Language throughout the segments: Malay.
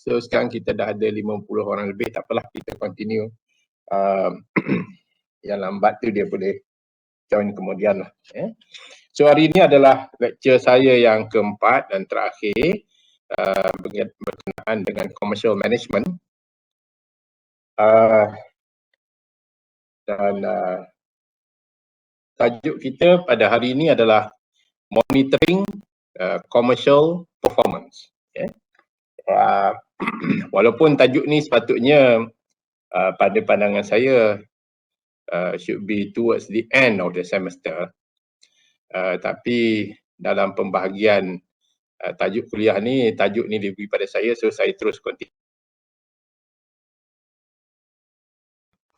So sekarang kita dah ada 50 orang lebih, tak apalah, kita continue. Yang lambat tu dia boleh join kemudian lah. So hari ini adalah lecture saya yang keempat dan terakhir berkenaan dengan commercial management. Tajuk kita pada hari ini adalah monitoring commercial performance. Walaupun tajuk ni sepatutnya pada pandangan saya should be towards the end of the semester, tapi dalam pembahagian tajuk kuliah ni, tajuk ni diberi pada saya, so saya terus continue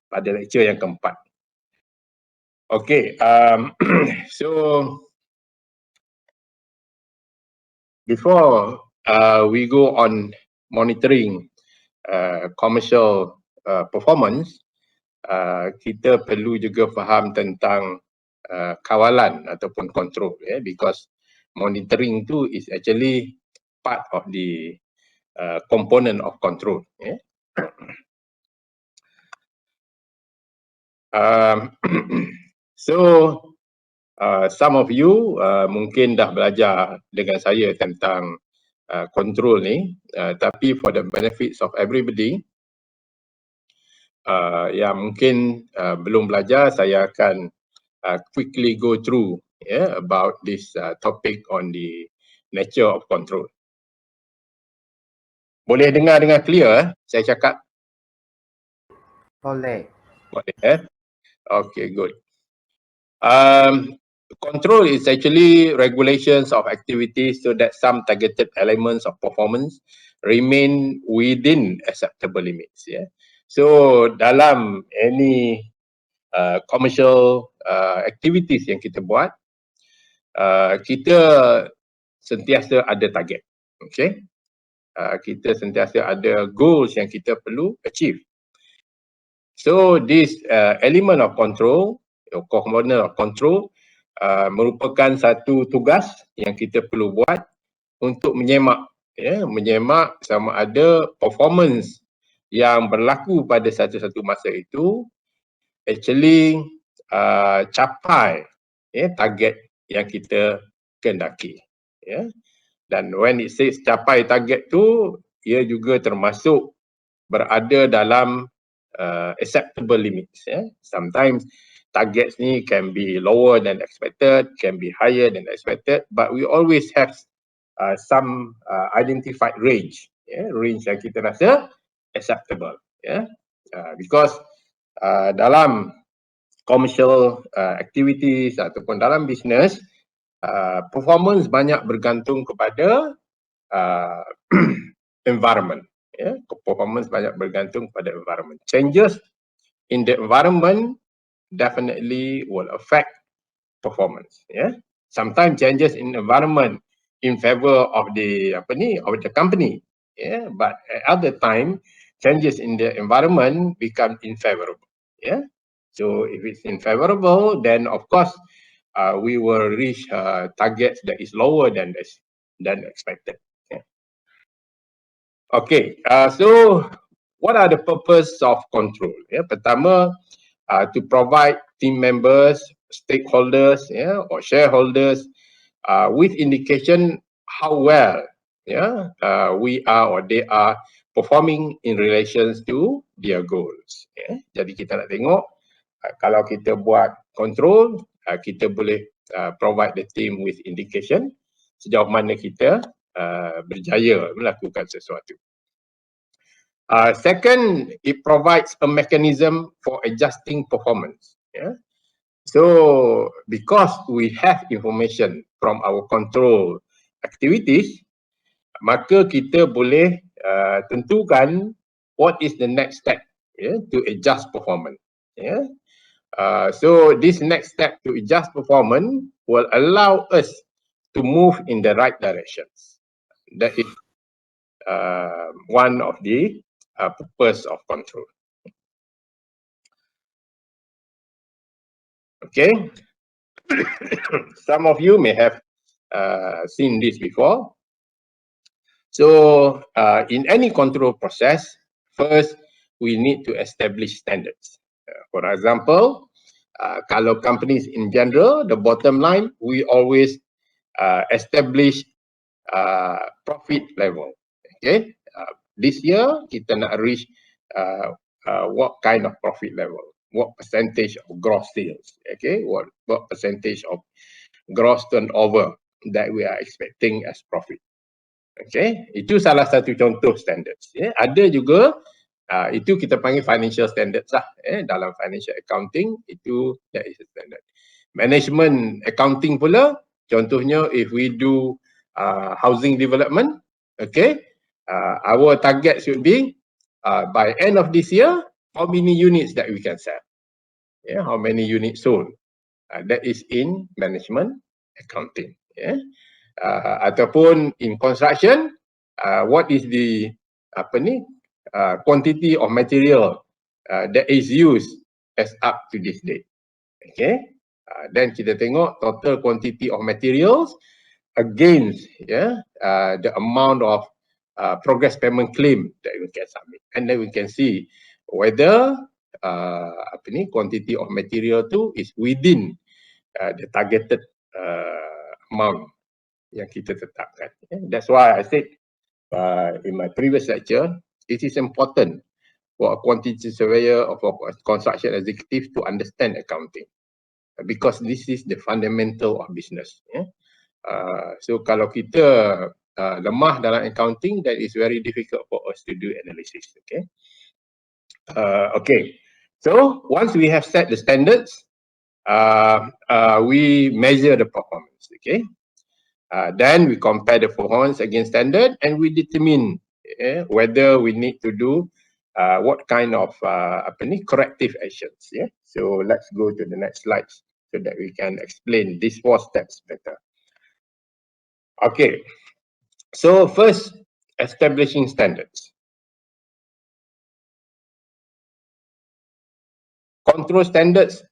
pada lecture yang keempat. Okay, so before we go on monitoring commercial performance, kita perlu juga faham tentang kawalan ataupun control, because monitoring tu is actually part of the component of control. So some of you mungkin dah belajar dengan saya tentang control ni, tapi for the benefits of everybody yang mungkin belum belajar, saya akan quickly go through about this topic on the nature of control. Boleh dengar dengan clear saya cakap? Boleh. Boleh. Okay, good. Control is actually regulations of activities so that some targeted elements of performance remain within acceptable limits. So dalam any commercial activities yang kita buat, kita sentiasa ada target. Okay, kita sentiasa ada goals yang kita perlu achieve. So this element of control, component of control, merupakan satu tugas yang kita perlu buat untuk menyemak, menyemak sama ada performance yang berlaku pada satu-satu masa itu actually capai target yang kita kehendaki. Dan when it says capai target tu, ia juga termasuk berada dalam acceptable limits. Sometimes targets ni can be lower than expected, can be higher than expected, but we always have some identified range, range yang kita rasa acceptable, because dalam commercial activities ataupun dalam business, performance banyak bergantung kepada environment. Performance banyak bergantung pada environment. Changes in the environment definitely will affect performance. Sometimes changes in environment in favor of the company. But at other time, changes in the environment become unfavorable. So if it's unfavorable, then of course we will reach targets that is lower than expected. Okay, so what are the purpose of control? Pertama, to provide team members, stakeholders, or shareholders with indication how well we are or they are performing in relations to their goals. Jadi kita nak tengok kalau kita buat control, kita boleh provide the team with indication sejauh mana kita berjaya melakukan sesuatu. Second, it provides a mechanism for adjusting performance. So because we have information from our control activities, maka kita boleh tentukan what is the next step to adjust performance. So this next step to adjust performance will allow us to move in the right directions. That is one of the purpose of control. Okay, some of you may have seen this before. So in any control process, first we need to establish standards. For example, kalau companies in general, the bottom line, we always establish profit level. Okay, this year kita nak reach what kind of profit level, what percentage of gross sales, okay, what percentage of gross turnover that we are expecting as profit. Okay, itu salah satu contoh standards. Ada juga itu kita panggil financial standards lah. Dalam financial accounting itu that is a standard. Management accounting pula, contohnya if we do housing development, okay, our target should be by end of this year, how many units that we can sell, how many units sold. That is in management accounting. Ataupun in construction, what is the quantity of material that is used as up to this date. Okay, then kita tengok total quantity of materials against the amount of progress payment claim that we can submit, and then we can see whether quantity of material tu is within the targeted amount yang kita tetapkan. That's why I said in my previous lecture, it is important for a quantity surveyor or for a construction executive to understand accounting, because this is the fundamental of business. So kalau kita lemah dalam accounting, that is very difficult for us to do analysis. Okay. Okay. So once we have set the standards, we measure the performance. Okay. Then we compare the performance against standard, and we determine whether we need to do what kind of corrective actions. So let's go to the next slides so that we can explain these 4 steps better. Okay, so first, establishing standards. Control standards,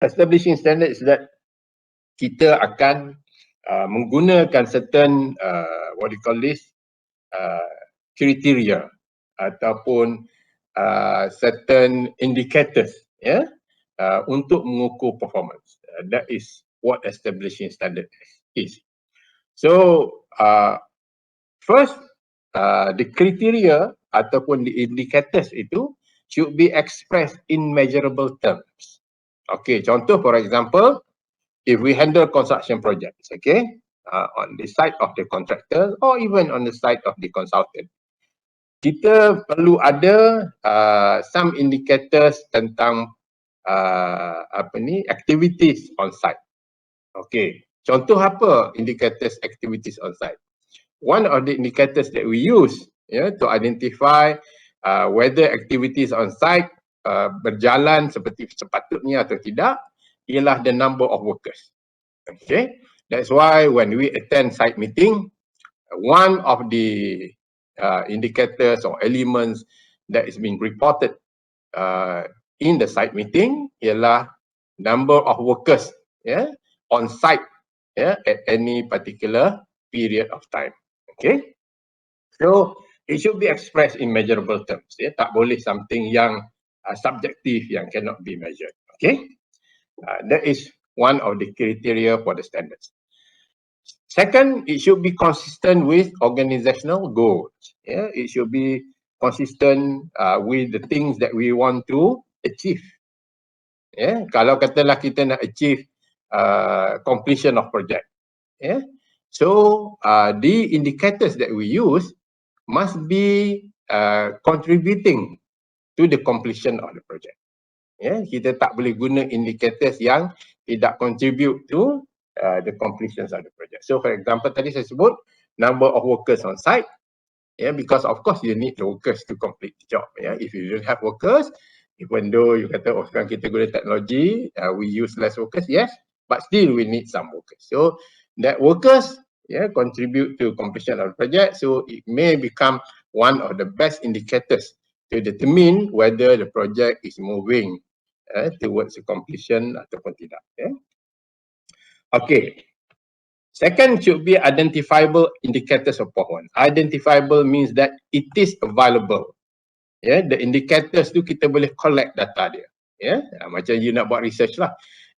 establishing standards is that kita akan menggunakan certain what do you call this criteria ataupun certain indicators untuk mengukur performance. That is what establishing standard is. So first, the criteria ataupun the indicators itu should be expressed in measurable terms. Okay, contoh for example, if we handle construction projects, okay, on the side of the contractor or even on the side of the consultant, kita perlu ada some indicators tentang activities on site. Okay, contoh apa indicators activities on site? One of the indicators that we use to identify whether activities on site berjalan seperti sepatutnya atau tidak ialah the number of workers. Okay, that's why when we attend site meeting, one of the indicators or elements that is being reported in the site meeting ialah number of workers on site at any particular period of time. Okay, so it should be expressed in measurable terms. Tak boleh something yang subjective yang cannot be measured. Okay, that is one of the criteria for the standards. Second, it should be consistent with organizational goals. It should be consistent with the things that we want to achieve. Kalau katalah kita nak achieve completion of project, so the indicators that we use must be contributing to the completion of the project. Kita tak boleh guna indicators yang tidak contribute to the completion of the project. So for example, tadi saya sebut number of workers on site, because of course you need the workers to complete the job. If you don't have workers, even though you kata sekarang kita guna teknologi, we use less workers, yes, but still we need some workers. So that workers contribute to completion of the project, so it may become one of the best indicators to determine whether the project is moving towards the completion ataupun tidak. Okay, Second should be identifiable indicators of performance. Identifiable means that it is available. Yeah, the indicators tu kita boleh collect data dia. Yeah, macam you nak buat research lah.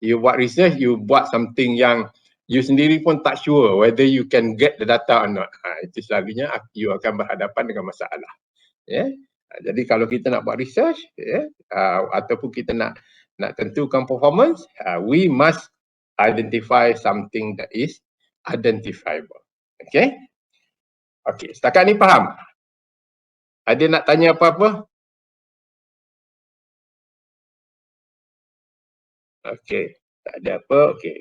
You buat research, you buat something yang you sendiri pun tak sure whether you can get the data or not. Itu selalunya you akan berhadapan dengan masalah. Yeah. Jadi kalau kita nak buat research, ataupun kita nak tentukan performance, we must identify something that is identifiable. Okay? Okay, setakat ni faham? Ada nak tanya apa-apa? Okay, tak ada apa, okay.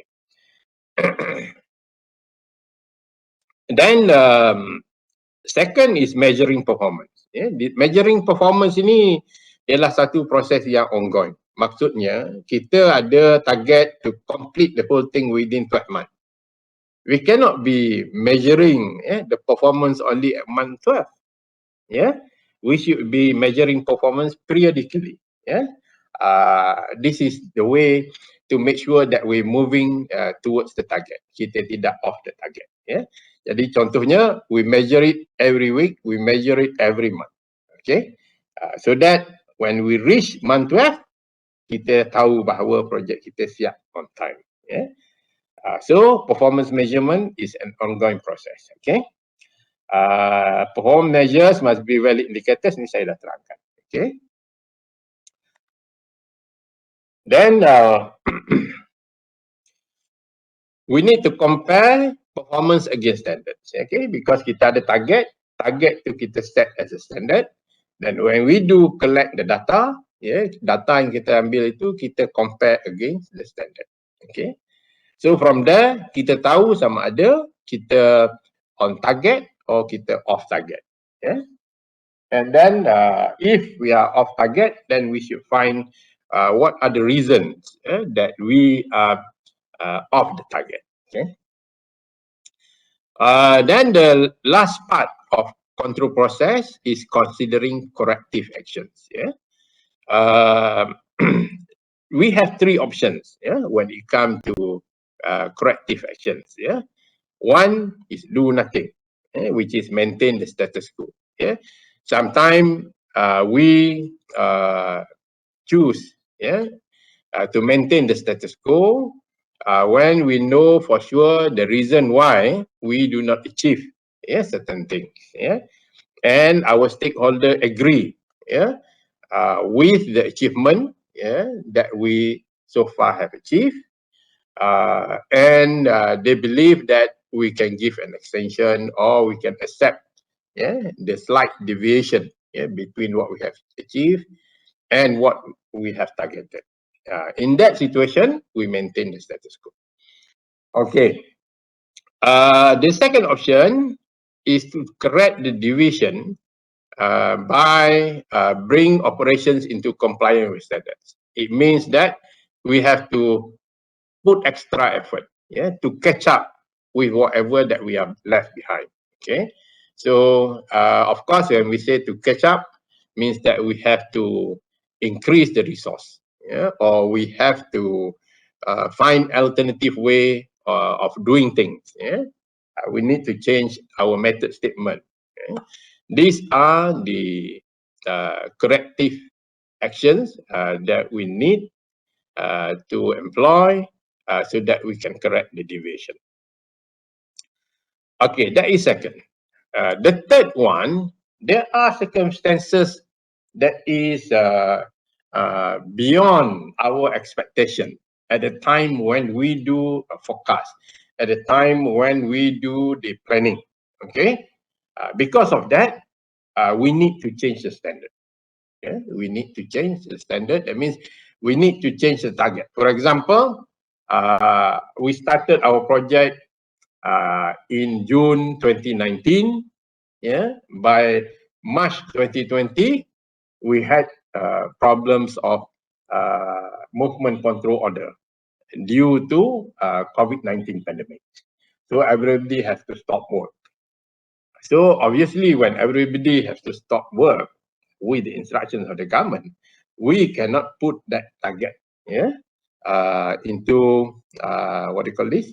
Then second is measuring performance. Measuring performance ini ialah satu proses yang ongoing. Maksudnya kita ada target to complete the whole thing within 12 months. We cannot be measuring the performance only at month 12. We should be measuring performance periodically. This is the way to make sure that we're moving towards the target. Kita tidak off the target. Jadi contohnya, we measure it every week, we measure it every month. Okay, so that when we reach month 12, kita tahu bahawa projek kita siap on time. So performance measurement is an ongoing process. Okay, performance measures must be valid indicators. Ini saya dah terangkan. Okay, then we need to compare performance against standards. Okay, because kita ada target tu kita set as a standard. Then when we do collect the data, data yang kita ambil itu kita compare against the standard. Okay, so from there kita tahu sama ada kita on target or kita off target. And then if we are off target, then we should find what are the reasons that we are off the target. Okay. Then the last part of control process is considering corrective actions. We have three options when it comes to corrective actions. One is do nothing, which is maintain the status quo. Sometimes we choose to maintain the status quo when we know for sure the reason why we do not achieve certain things. And our stakeholder agree with the achievement that we so far have achieved, and they believe that we can give an extension or we can accept the slight deviation between what we have achieved and what we have targeted. In that situation, we maintain the status quo. Okay. The second option is to correct the deviation by bring operations into compliance with standards. It means that we have to put extra effort to catch up with whatever that we have left behind. Okay, so of course when we say to catch up means that we have to increase the resource, or we have to find alternative way of doing things. We need to change our method statement. These are the corrective actions that we need to employ so that we can correct the deviation. Okay, that is second. The third one, there are circumstances that is beyond our expectation at the time when we do a forecast, at the time when we do the planning. Okay, because of that, we need to change the standard. We need to change the standard. That means we need to change the target. For example, we started our project in June 2019. By March 2020, we had problems of movement control order due to COVID-19 pandemic. So everybody has to stop work. So obviously, when everybody has to stop work with the instructions of the government, we cannot put that target into what do you call this?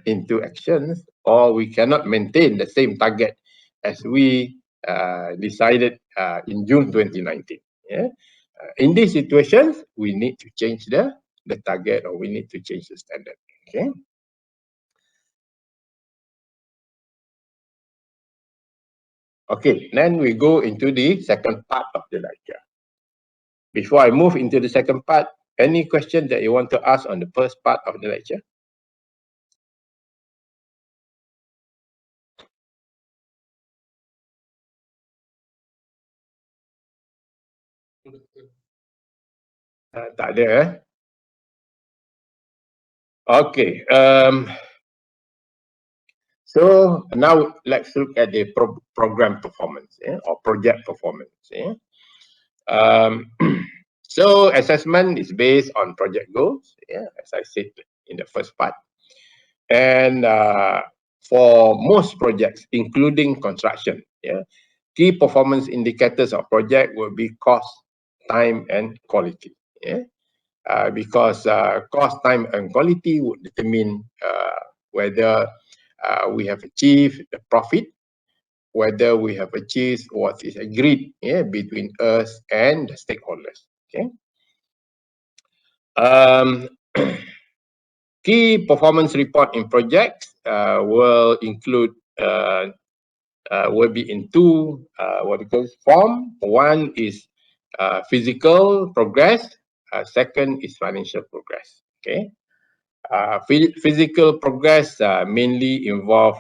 into actions, or we cannot maintain the same target as we decided in June 2019. Yeah? In these situations, we need to change the target, or we need to change the standard. Okay. Okay, then we go into the second part of the lecture. Before I move into the second part, any question that you want to ask on the first part of the lecture? Tak ada, eh? Okay. So now let's look at the program performance, or project performance. So assessment is based on project goals, as I said in the first part. And for most projects, including construction, key performance indicators of project will be cost, time, and quality. Because cost, time, and quality would determine whether we have achieved the profit, whether we have achieved what is agreed between us and the stakeholders. Okay. Key performance report in projects will include will be in two what we call form. One is physical progress. Second is financial progress. Okay. Physical progress mainly involve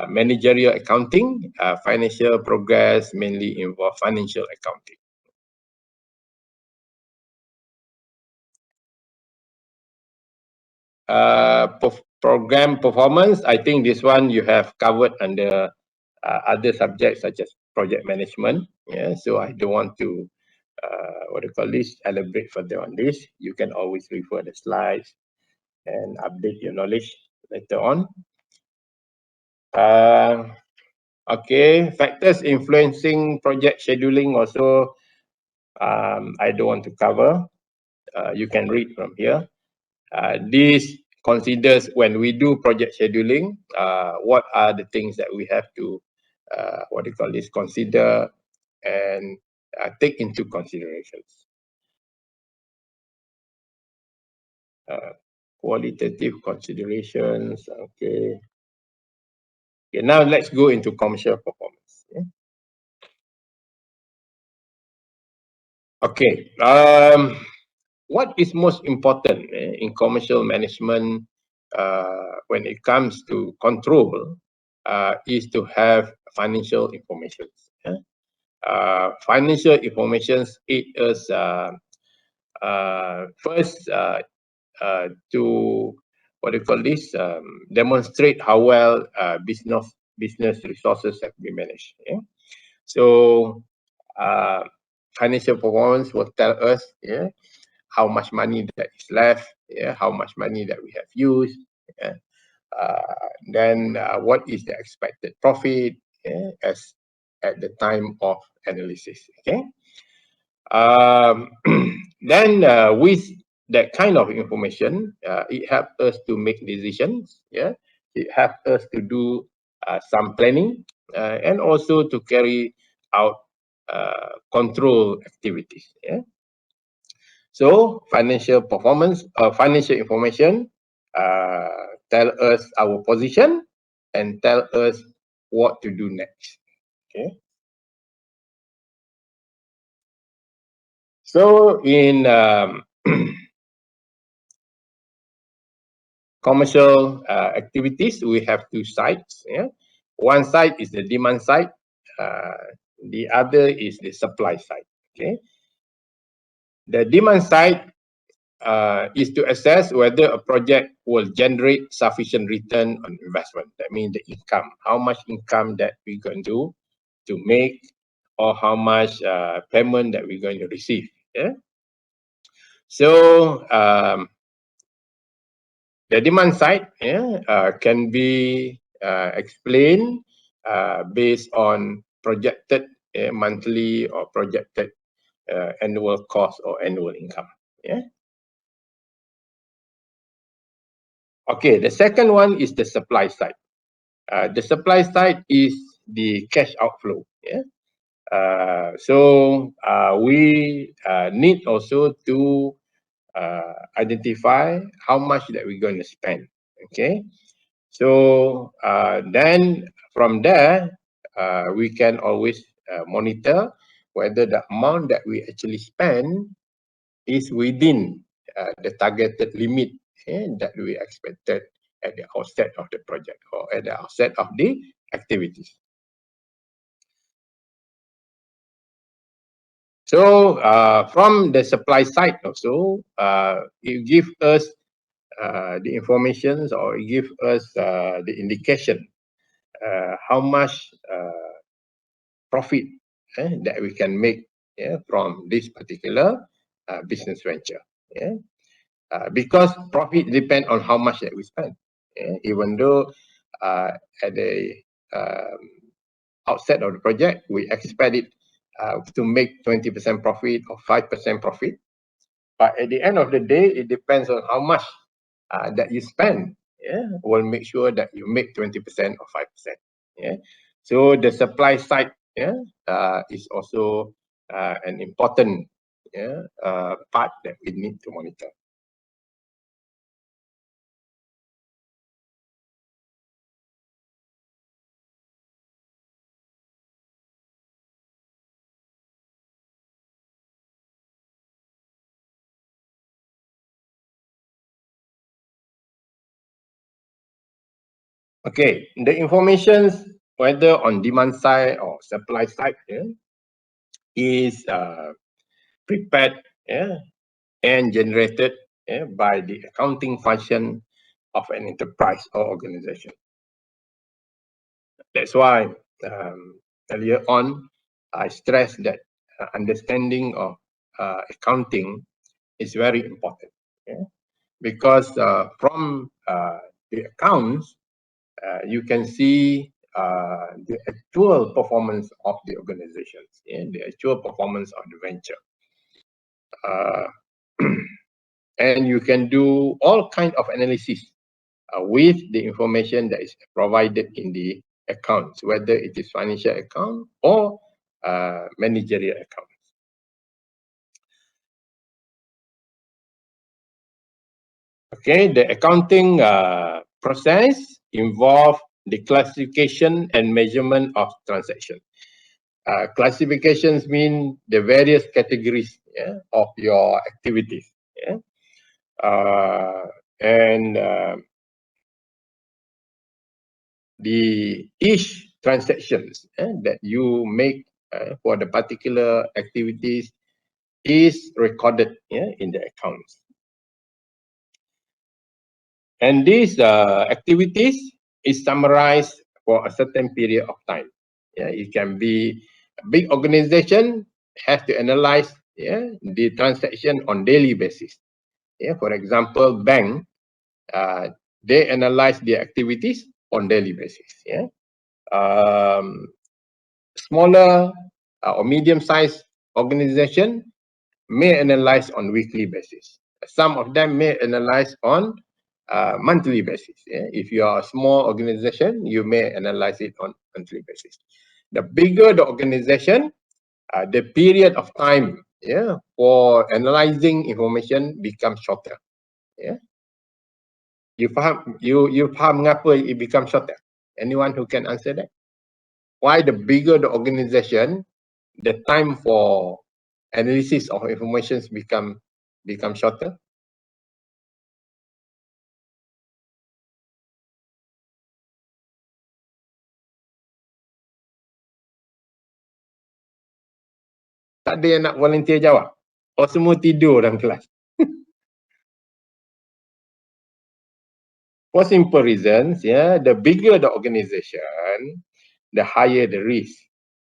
managerial accounting. Financial progress mainly involve financial accounting. Program performance, I think this one you have covered under other subjects such as project management. So I don't want to what do you call this, elaborate further on this. You can always refer the slides and update your knowledge later on. Okay, factors influencing project scheduling also I don't want to cover. You can read from here. This considers when we do project scheduling, what are the things that we have to what do you call this, consider and take into considerations. Qualitative considerations. Okay. Okay, now let's go into commercial performance. Okay. What is most important in commercial management when it comes to control is to have financial information. Financial information aid us first to what do you call this, demonstrate how well business resources have been managed. So financial performance will tell us how much money that is left, how much money that we have used, then what is the expected profit as at the time of analysis. Okay. Then with that kind of information, it helps us to make decisions. It helps us to do some planning and also to carry out control activities. So financial performance, financial information tell us our position and tell us what to do next. Okay. So in commercial activities, we have two sides. One side is the demand side. The other is the supply side. Okay. The demand side is to assess whether a project will generate sufficient return on investment. That means the income, how much income that we're going to make, or how much payment that we're going to receive. So the demand side can be explained based on projected monthly or projected annual cost or annual income. Okay, the second one is the supply side. The supply side is the cash outflow. Yeah. We need also to identify how much that we're going to spend. Okay. So then from there, we can always monitor whether the amount that we actually spend is within the targeted limit that we expected at the outset of the project or at the outset of the activities. So from the supply side also, it gives us the information or it gives us the indication how much profit that we can make from this particular business venture. Yeah? Because profit depends on how much that we spend. Even though at the um, outset of the project, we expect it to make 20% profit or 5% profit. But at the end of the day, it depends on how much that you spend. Yeah, will make sure that you make 20% or 5%. Yeah, so the supply side is also an important part that we need to monitor. Okay, the information whether on demand side or supply side is prepared and generated by the accounting function of an enterprise or organization. That's why earlier on I stressed that understanding of accounting is very important because from the accounts you can see the actual performance of the organizations, the actual performance of the venture. And you can do all kind of analysis with the information that is provided in the accounts, whether it is financial account or managerial account. Okay, the accounting process involve the classification and measurement of transaction. Classifications mean the various categories of your activities. And the each transactions that you make for the particular activities is recorded in the accounts. And these activities is summarized for a certain period of time. It can be a big organization has to analyze the transaction on daily basis. For example, bank, they analyze the activities on daily basis. Smaller or medium-sized organization may analyze on weekly basis. Some of them may analyze on monthly basis. If you are a small organization, you may analyze it on monthly basis. The bigger the organization, the period of time for analyzing information becomes shorter. You faham mengapa it becomes shorter? Anyone who can answer that? Why the bigger the organization, the time for analysis of information become shorter? Tak ada yang nak volunteer jawab? Oh, semua tidur dalam kelas? For simple reasons, the bigger the organization, the higher the risk.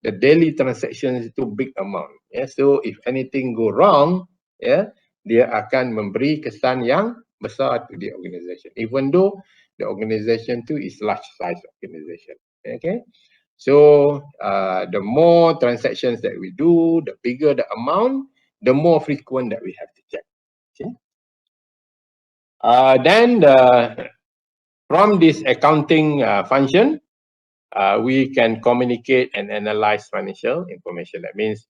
The daily transactions itu big amount. So if anything go wrong, dia akan memberi kesan yang besar to the organization. Even though the organization tu is large size organization. Okay. So the more transactions that we do, the bigger the amount, the more frequent that we have to check. Okay. Then From this accounting function, we can communicate and analyze financial information. That means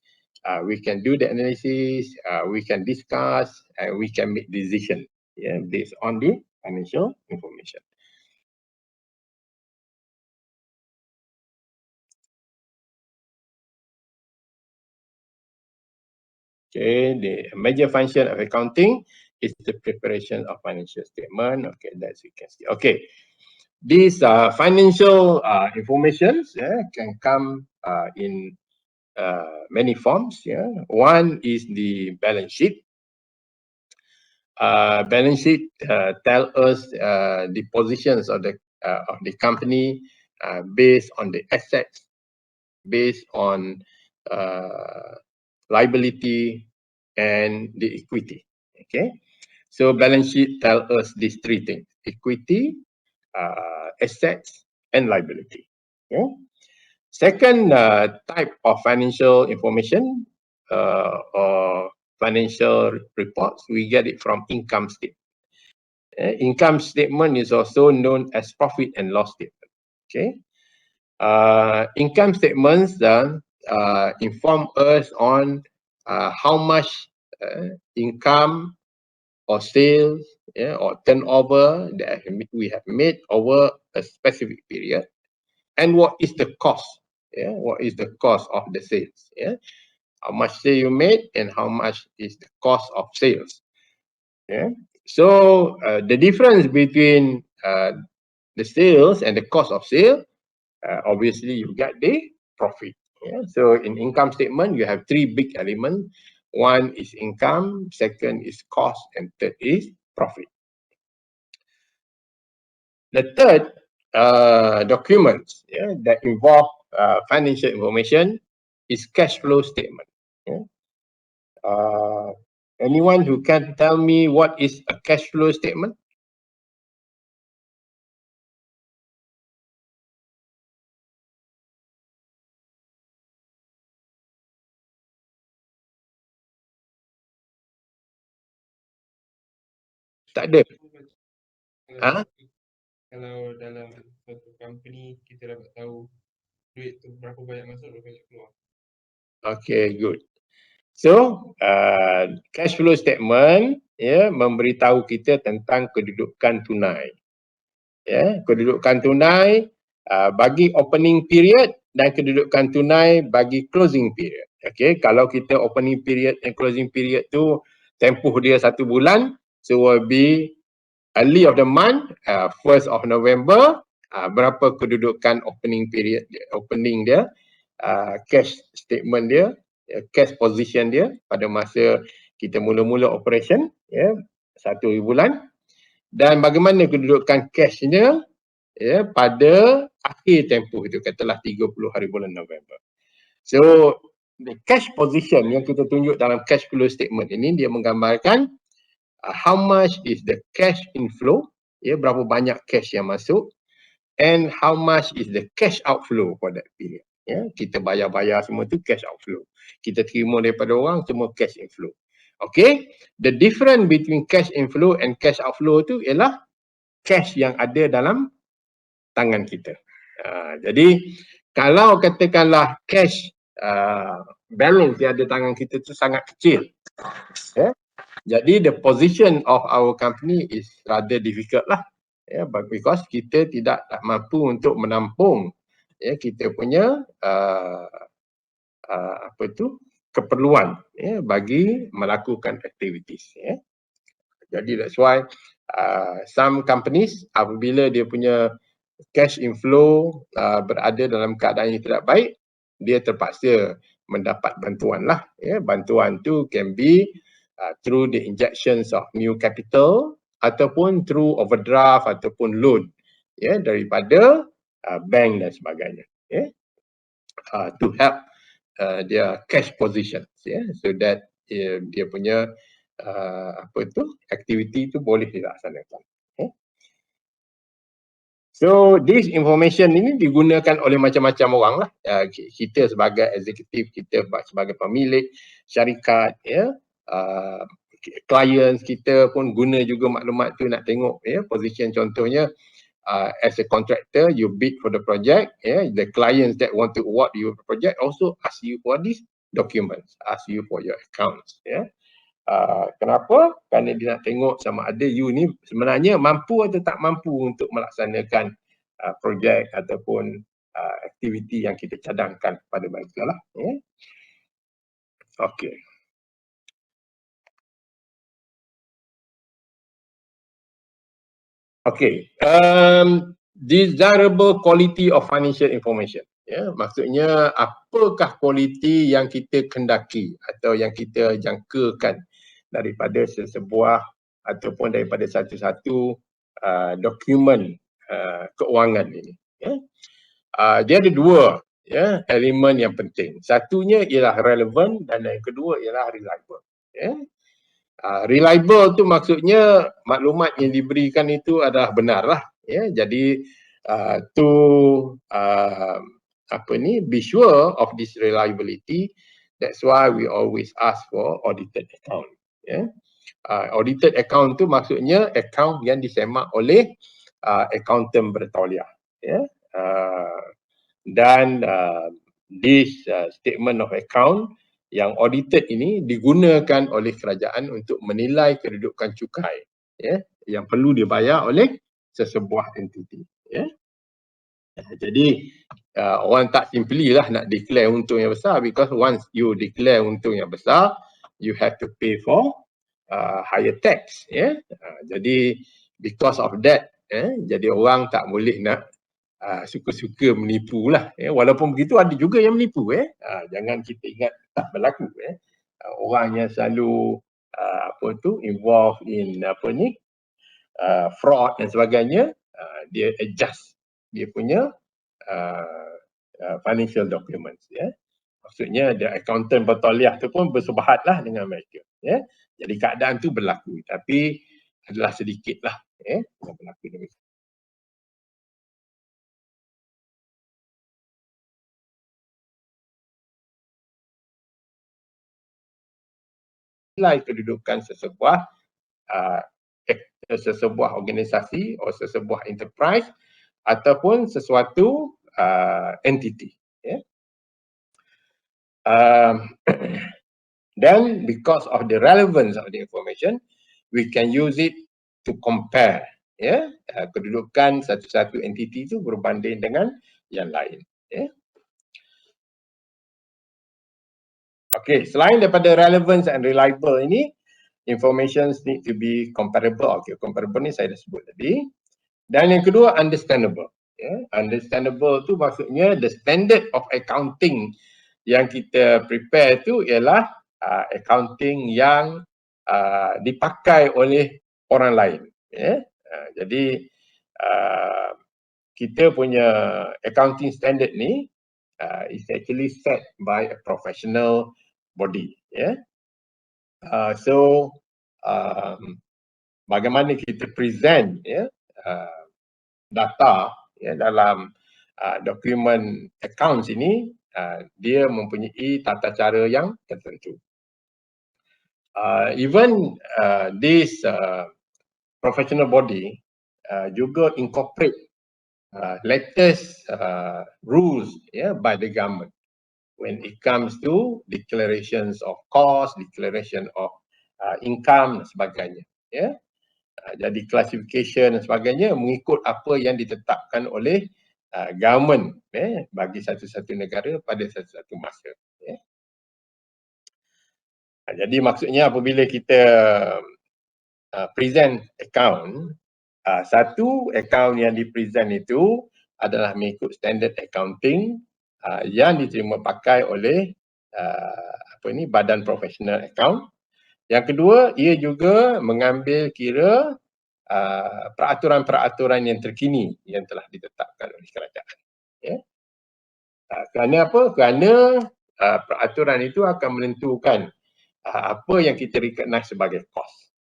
we can do the analysis, we can discuss, and we can make decision, yeah, based on the financial information. Okay, the major function of accounting is the preparation of financial statement. Okay, that's you can see. Okay, these financial informations, yeah, can come in many forms. Yeah, one is the balance sheet. Balance sheet tell us the positions of the company based on the assets, based on liability, and the equity. Okay, so balance sheet tell us these three things: equity, assets, and liability. Okay. Second type of financial information or financial reports, we get it from income statement. Income statement is also known as profit and loss statement. Okay. Income statements inform us on how much income or sales, yeah, or turnover that we have made over a specific period, and what is the cost. Yeah, what is the cost of the sales? Yeah, how much sale you made and how much is the cost of sales. Yeah. So the difference between the sales and the cost of sale, obviously you get the profit. Yeah. So in income statement, you have three big elements. One is income, second is cost, and third is profit. The third documents, yeah, that involve financial information is cash flow statement. Yeah. Anyone who can tell me what is a cash flow statement? Tak ada. Ha? Kalau dalam satu company kita dapat tahu duit tu berapa banyak masuk, berapa banyak keluar. Okay, good. So, cash flow statement, ya, memberitahu kita tentang kedudukan tunai. Ya, kedudukan tunai bagi opening period dan kedudukan tunai bagi closing period. Okay, kalau kita opening period and closing period tu tempoh dia 1 bulan, so will be early of the month, 1st of November, berapa kedudukan opening period, opening dia, cash statement dia, cash position dia pada masa kita mula-mula operation, ya, 1 bulan, dan bagaimana kedudukan cashnya, ya, pada akhir tempoh itu, katalah 30 hari bulan November. So the cash position yang kita tunjuk dalam cash flow statement ini, dia menggambarkan how much is the cash inflow, ya, berapa banyak cash yang masuk, and how much is the cash outflow for that period. Ya, kita bayar-bayar semua tu cash outflow. Kita terima daripada orang semua cash inflow. Okay, the difference between cash inflow and cash outflow tu ialah cash yang ada dalam tangan kita. Jadi kalau katakanlah cash balance yang ada tangan kita tu sangat kecil, jadi the position of our company is rather difficult lah, because kita tidak mampu untuk menampung kita punya keperluan bagi melakukan activities. Jadi that's why some companies apabila dia punya cash inflow berada dalam keadaan yang tidak baik, dia terpaksa mendapat bantuan lah. Bantuan tu can be through the injections of new capital ataupun through overdraft ataupun loan daripada bank dan sebagainya, to help their cash position, so that dia punya aktiviti tu boleh dilaksanakan. So this information ini digunakan oleh macam-macam orang lah. Kita sebagai eksekutif, kita sebagai pemilik syarikat, clients kita pun guna juga maklumat tu nak tengok position. Contohnya as a contractor, you bid for the project. The clients that want to award you the project also ask you for these documents, ask you for your accounts. Kenapa? Kerana dia nak tengok sama ada you ni sebenarnya mampu atau tak mampu untuk melaksanakan projek ataupun aktiviti yang kita cadangkan pada mereka lah. Okey. Okay, desirable quality of financial information. Maksudnya apakah kualiti yang kita kendaki atau yang kita jangkakan daripada sesebuah ataupun daripada satu-satu dokumen keuangan ini. Dia ada dua elemen yang penting. Satunya ialah relevant dan yang kedua ialah reliable. Reliable tu maksudnya maklumat yang diberikan itu adalah benar lah. Jadi be sure of this reliability, that's why we always ask for audited account. Audited account tu maksudnya account yang disemak oleh accountant bertauliah. Dan this statement of account yang audited ini digunakan oleh kerajaan untuk menilai kedudukan cukai yang perlu dibayar oleh sesebuah entiti. Jadi orang tak simply lah nak declare untung yang besar, because once you declare untung yang besar, you have to pay for higher tax. Jadi because of that, jadi orang tak boleh nak suka-suka menipu lah. Walaupun begitu ada juga yang menipu. Jangan kita ingat tak berlaku. Orang yang selalu involved in fraud dan sebagainya, dia adjust dia punya financial documents. Maksudnya the accountant bertauliah tu pun bersubahat lah dengan mereka. Jadi keadaan tu berlaku, tapi adalah sedikit lah yang berlaku demikian. Nilai kedudukan sesebuah organisasi atau sesebuah enterprise ataupun sesuatu entity. Then because of the relevance of the information, we can use it to compare kedudukan satu-satu entiti itu berbanding dengan yang lain. Okay, selain daripada relevance and reliable ini, information need to be comparable. Okay, comparable ni saya dah sebut tadi. Dan yang kedua, understandable. Understandable tu maksudnya the standard of accounting yang kita prepare tu ialah accounting yang dipakai oleh orang lain. Jadi kita punya accounting standard ni is actually set by a professional body. So bagaimana kita present data dalam dokumen accounts ini, dia mempunyai tata cara yang tertentu. Even this professional body juga incorporate latest rules by the government when it comes to declarations of cost, declaration of income dan sebagainya. Jadi classification dan sebagainya mengikut apa yang ditetapkan oleh government bagi satu-satu negara pada satu-satu masa. Jadi maksudnya apabila kita present account, satu account yang dipresent itu adalah mengikut standard accounting yang diterima pakai oleh badan professional account. Yang kedua, ia juga mengambil kira peraturan-peraturan yang terkini yang telah ditetapkan oleh kerajaan. Kerana apa? Kerana peraturan itu akan menentukan apa yang kita recognize sebagai cost.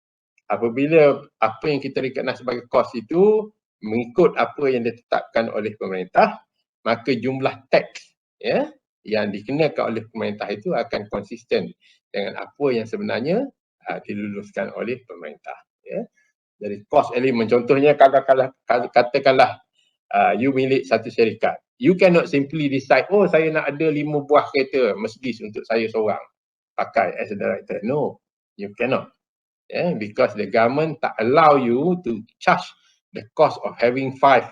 Apabila apa yang kita recognize sebagai cost itu mengikut apa yang ditetapkan oleh pemerintah, maka jumlah tax yang dikenakan oleh pemerintah itu akan konsisten dengan apa yang sebenarnya diluluskan oleh pemerintah. Dari cost element, contohnya katakanlah you milik satu syarikat. You cannot simply decide, oh saya nak ada 5 buah kereta Mercedes untuk saya seorang pakai as a director. No, you cannot. Because the government tak allow you to charge the cost of having 5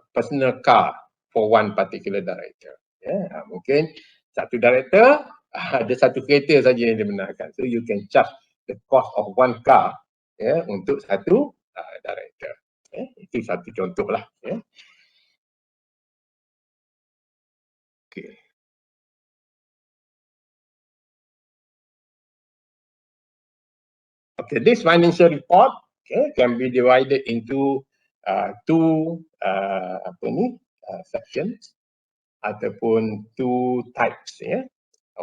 personal car for one particular director. Mungkin satu director ada satu kereta saja yang dibenarkan. So you can charge the cost of one car untuk satu director. Itu satu contoh lah. Okay. Okay, this financial report can be divided into two sections ataupun two types.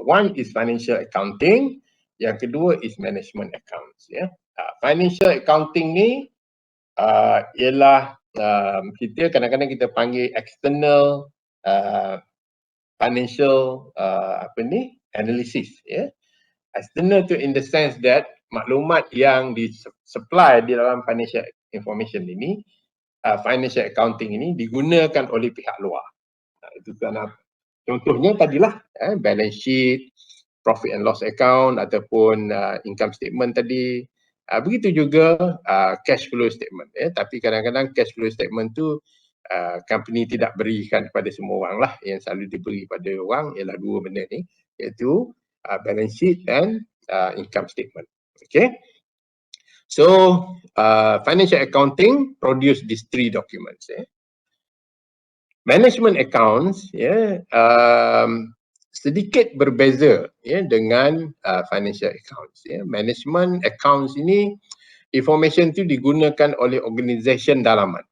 One is financial accounting, yang kedua is management accounts. Financial accounting ni ialah kita kadang-kadang kita panggil external financial analysis. External tu in the sense that maklumat yang di-supply di dalam financial information ini, financial accounting ini digunakan oleh pihak luar. Itu kerana contohnya tadilah balance sheet, profit and loss account ataupun income statement tadi. Begitu juga cash flow statement. Tapi kadang-kadang cash flow statement tu company tidak berikan kepada semua orang lah. Yang selalu diberi pada orang ialah dua benda ni, iaitu balance sheet and income statement. Okay. So financial accounting produce these three documents. Management accounts sedikit berbeza dengan financial accounts. Management accounts ini information tu digunakan oleh organisasi dalaman.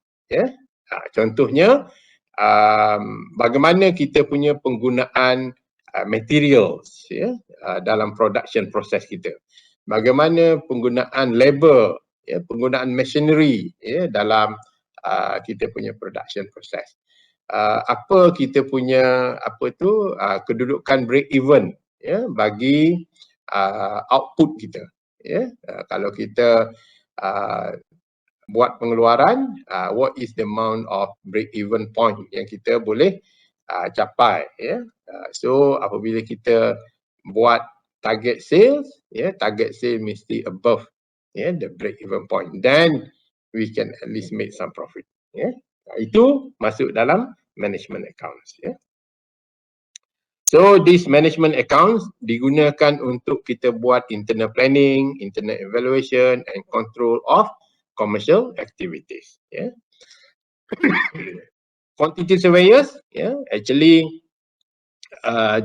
Contohnya bagaimana kita punya penggunaan materials dalam production process kita. Bagaimana penggunaan labor, penggunaan machinery dalam kita punya production process. Apa kita punya kedudukan break even bagi output kita. Kalau kita buat pengeluaran, what is the amount of break even point yang kita boleh capai. So apabila kita buat target sales, target sales mesti above the break even point, then we can at least make some profit. Itu masuk dalam management accounts. So this management accounts digunakan untuk kita buat internal planning, internal evaluation and control of commercial activities. Quantity surveyors actually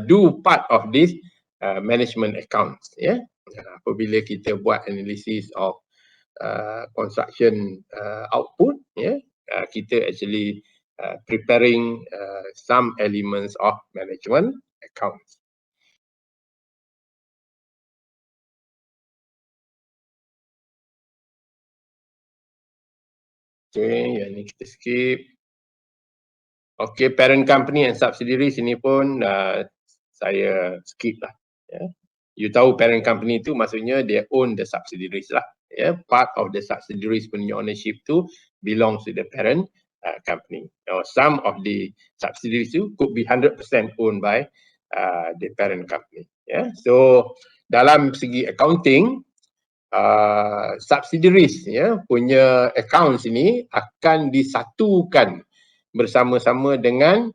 do part of this management accounts. Apabila kita buat analysis of construction output, kita actually preparing some elements of management accounts. Okay, yang ni kita skip. Okay, parent company and subsidiaries ini pun saya skip lah. You tahu parent company tu maksudnya dia own the subsidiaries lah. Part of the subsidiaries punya ownership tu belongs to the parent company. Some of the subsidiaries tu could be 100% owned by the parent company. So dalam segi accounting, subsidiaries punya accounts ini akan disatukan bersama-sama dengan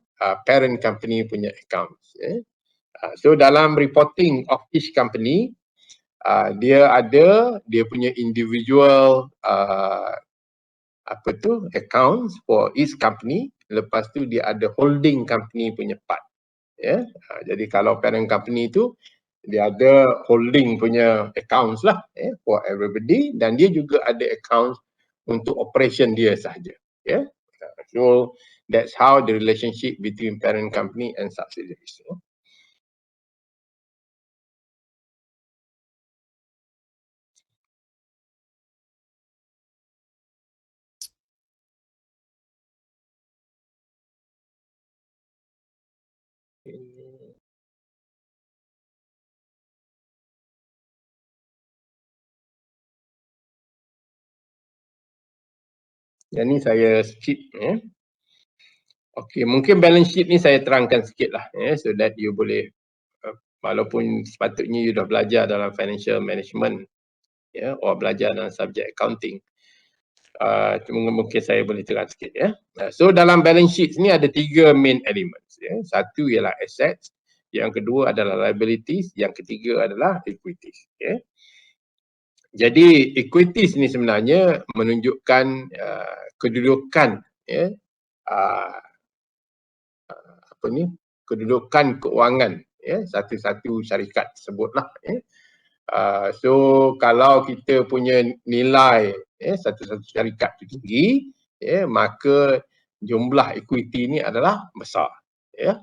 parent company punya accounts. So dalam reporting of each company, dia ada dia punya individual accounts for each company. Lepas tu dia ada holding company punya part. Jadi kalau parent company tu dia ada holding punya accounts lah for everybody, dan dia juga ada accounts untuk operation dia sahaja. So that's how the relationship between parent company and subsidiaries. Yang ni saya skip ya. Okey, mungkin balance sheet ni saya terangkan sikit lah so that you boleh walaupun sepatutnya you dah belajar dalam financial management or belajar dalam subjek accounting. Cuma mungkin saya boleh terang sikit ya. So dalam balance sheet ni ada 3 main elements ya. Satu ialah assets, yang kedua adalah liabilities, yang ketiga adalah equities ya. Jadi equities ni sebenarnya menunjukkan kedudukan ya, kedudukan keuangan ya satu-satu syarikat tersebutlah ya. So kalau kita punya nilai satu-satu syarikat itu tinggi maka jumlah equity ni adalah besar ya.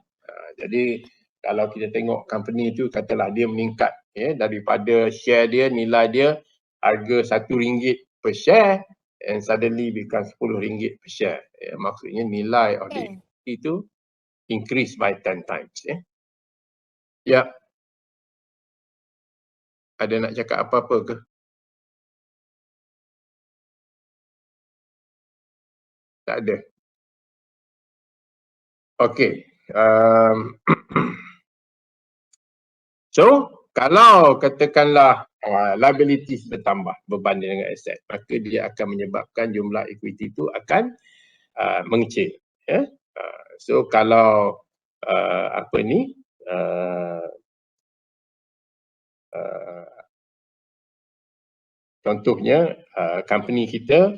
Jadi kalau kita tengok company itu katalah dia meningkat daripada share dia, nilai dia harga RM1 per share and suddenly become RM10 per share maksudnya nilai of the equity itu increase by 10 times ya. Ada nak cakap apa-apa ke? Tak ada. Okey. So kalau katakanlah liabilities bertambah berbanding dengan aset, maka dia akan menyebabkan jumlah equity itu akan mengecil ya. So kalau contohnya company kita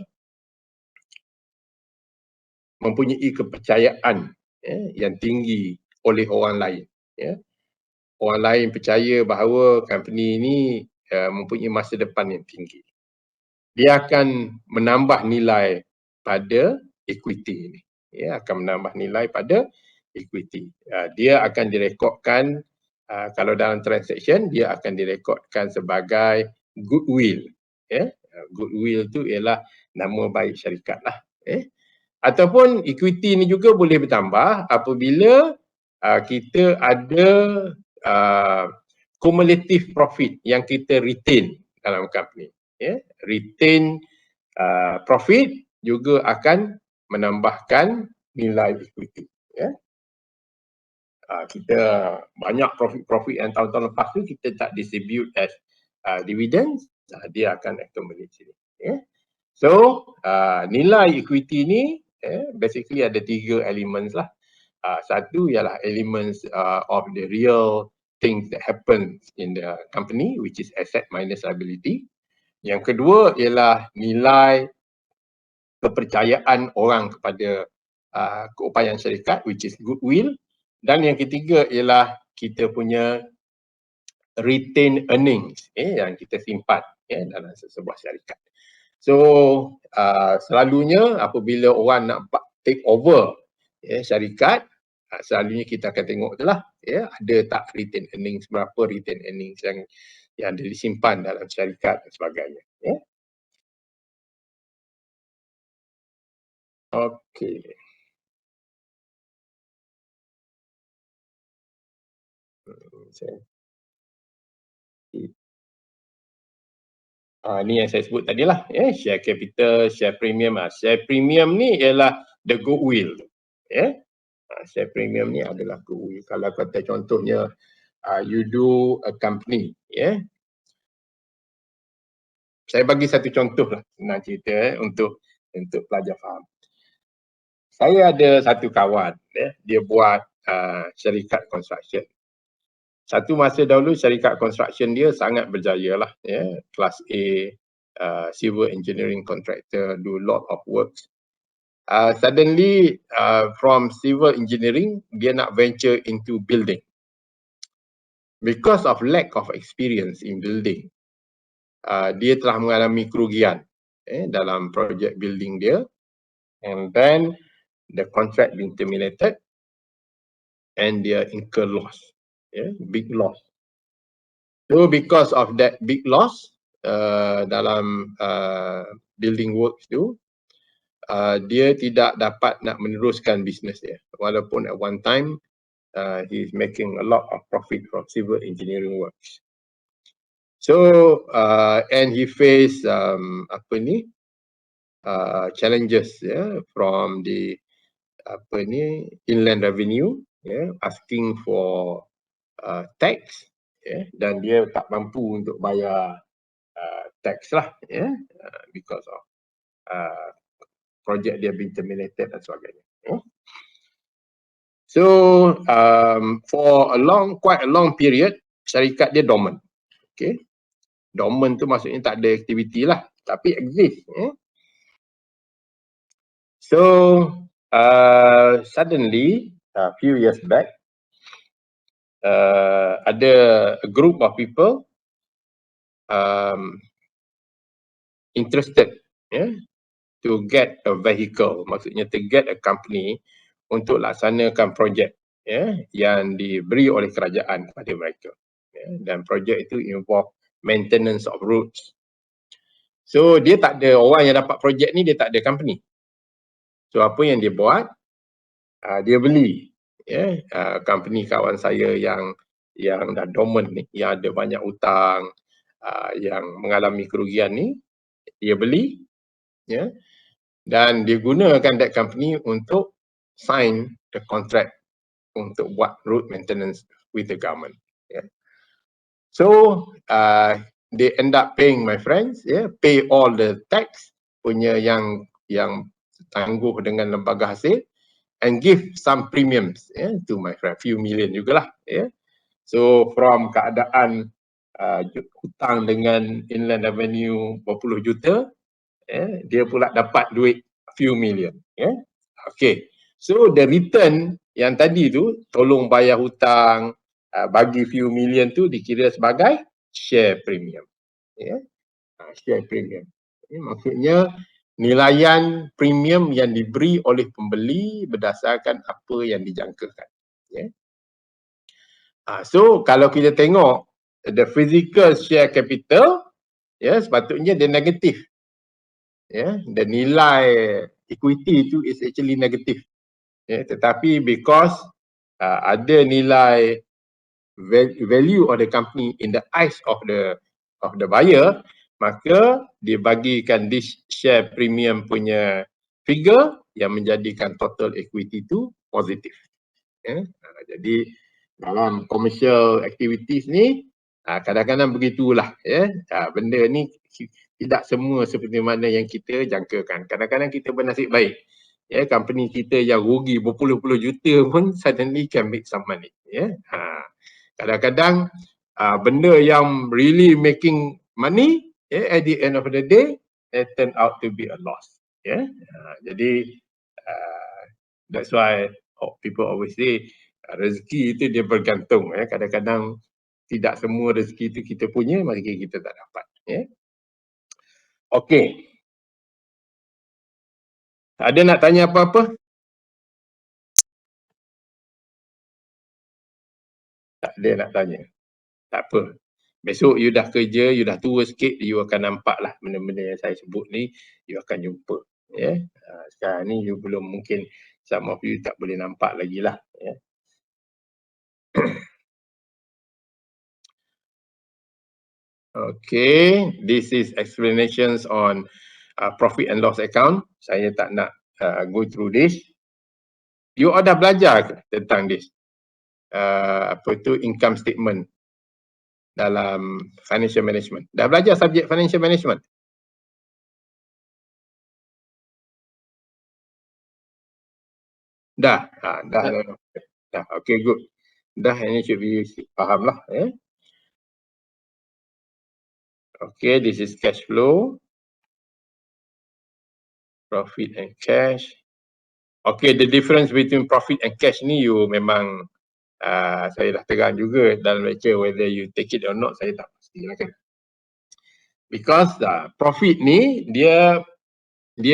mempunyai kepercayaan yang tinggi oleh orang lain ya. Orang lain percaya bahawa company ini mempunyai masa depan yang tinggi. Dia akan menambah nilai pada equity ini ya, akan menambah nilai pada equity. Dia akan direkodkan kalau dalam transaction dia akan direkodkan sebagai goodwill ya. Goodwill tu ialah nama baik syarikat lah ataupun equity ni juga boleh bertambah apabila kita ada cumulative profit yang kita retain dalam company retain profit juga akan menambahkan nilai equity kita banyak profit yang tahun-tahun lepas tu kita tak distribute as dividends, dia akan accumulate sini so nilai equity ni basically ada 3 elements lah. Satu ialah elements of the real things that happen in the company which is asset minus liability. Yang kedua ialah nilai kepercayaan orang kepada keupayaan syarikat which is goodwill, dan yang ketiga ialah kita punya retained earnings yang kita simpan dalam sebuah syarikat. So selalunya apabila orang nak take over syarikat, selalunya kita akan tengok tu lah ada tak retained earnings, berapa retained earnings yang disimpan dalam syarikat dan sebagainya Okey. Ni yang saya sebut tadi lah share capital, share premium. Share premium ni ialah the goodwill share premium ni adalah goodwill. Kalau kata contohnya you do a company saya bagi satu contoh lah senang cerita untuk pelajar faham. Saya ada satu kawan dia buat syarikat construction. Satu masa dahulu syarikat construction dia sangat berjaya lah kelas A, civil engineering contractor, do lot of works. Suddenly from civil engineering dia nak venture into building. Because of lack of experience in building, dia telah mengalami kerugian dalam projek building dia, and then the contract being terminated and dia incur loss, big loss. So because of that big loss dalam building works tu, dia tidak dapat nak meneruskan bisnes dia, walaupun at one time he is making a lot of profit from civil engineering works. So and he faced challenges from the inland revenue, asking for tax, dan dia tak mampu untuk bayar tax lah, because of project dia being terminated dan sebagainya. So for quite a long period, syarikat dia dormant. Okay, dormant tu maksudnya tak ada aktiviti lah, tapi exist. So suddenly a few years back, ada a group of people interested to get a vehicle, maksudnya to get a company untuk laksanakan projek yang diberi oleh kerajaan kepada mereka. Dan projek itu involve maintenance of roads. So dia tak ada, orang yang dapat projek ni dia tak ada company. So apa yang dia buat, dia beli company kawan saya yang dah dormant ni, yang ada banyak hutang, yang mengalami kerugian ni, dia beli dan dia gunakan that company untuk sign the contract untuk buat road maintenance with the government. So they end up paying, my friends, pay all the tax punya yang tangguh dengan lembaga hasil, and give some premiums to my friend, few million jugalah. So from keadaan hutang dengan inland revenue berpuluh juta, dia pula dapat duit few million. Okay, so the return yang tadi tu tolong bayar hutang, bagi few million tu dikira sebagai share premium. Share premium. Maksudnya nilaian premium yang diberi oleh pembeli berdasarkan apa yang dijangkakan. So kalau kita tengok the physical share capital, sepatutnya dia negatif. The nilai equity itu is actually negative. Tetapi because ada nilai value of the company in the eyes of the buyer, maka dia bagikan this share premium punya figure yang menjadikan total equity itu positif. Jadi dalam commercial activities ni kadang-kadang begitulah. Benda ni tidak semua seperti mana yang kita jangkakan. Kadang-kadang kita bernasib baik. Company kita yang rugi berpuluh-puluh juta pun suddenly can make some money. Kadang-kadang benda yang really making money, at the end of the day, it turn out to be a loss. Jadi that's why people always say rezeki itu dia bergantung. Kadang-kadang tidak semua rezeki itu kita punya, maka kita tak dapat. Okay. Ada nak tanya apa-apa? Tak ada nak tanya. Tak apa. Besok you dah kerja, you dah tua sikit, you akan nampak lah benda-benda yang saya sebut ni, you akan jumpa. Sekarang ni you belum, mungkin some of you tak boleh nampak lagi lah. Okay, this is explanations on profit and loss account. Saya tak nak go through this. You all dah belajar tentang this? Apa tu, income statement dalam financial management. Dah belajar subjek financial management? Dah? Dah. Okay, good. Dah, ini should be faham lah. Okay, this is cash flow. Profit and cash. Okay, the difference between profit and cash ni you memang saya dah terang juga dalam lecture, whether you take it or not, saya tak pasti lah kan. Because profit ni dia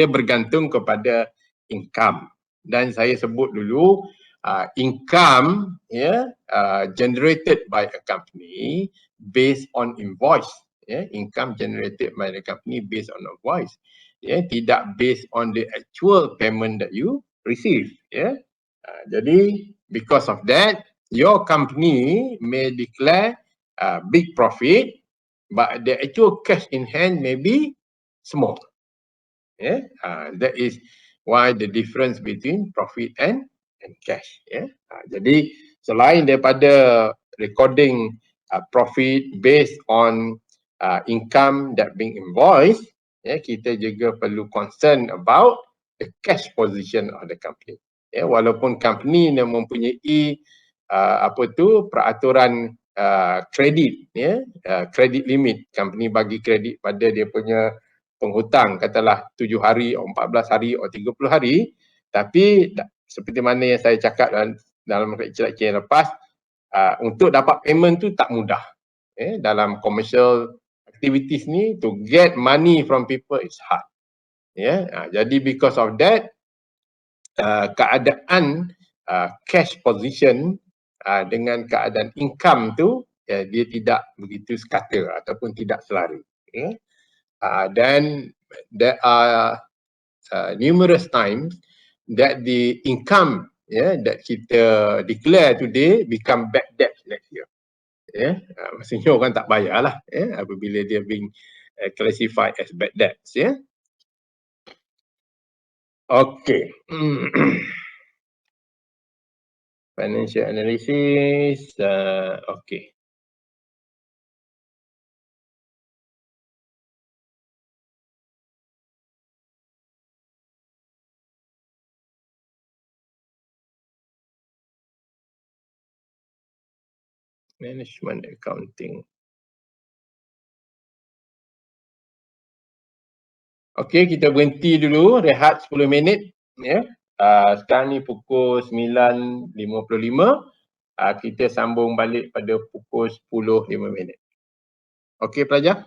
bergantung kepada income. Dan saya sebut dulu income generated by a company based on invoice. Income generated by the company based on invoice. Tidak based on the actual payment that you receive. Jadi because of that, your company may declare big profit, but the actual cash in hand may be small. That is why the difference between profit and cash. Jadi selain daripada recording profit based on income that being invoiced, kita juga perlu concern about the cash position of the company. Walaupun company yang mempunyai peraturan kredit, kredit limit, company bagi kredit pada dia punya penghutang, katalah 7 hari atau 14 hari atau 30 hari, tapi seperti mana yang saya cakap dalam lecture yang lepas, untuk dapat payment tu tak mudah. Dalam commercial activities ni, to get money from people is hard. Jadi because of that, keadaan cash position dengan keadaan income tu, dia tidak begitu sekata ataupun tidak selari. Then there are numerous times that the income that kita declare today become bad debt next year. Maksudnya orang tak bayar lah apabila dia being classified as bad debts. Okay. Financial analysis. Okay. Management accounting. Okey, kita berhenti dulu, rehat 10 minit. Sekarang ni pukul 9.55. Kita sambung balik pada pukul 10.05. Okey pelajar?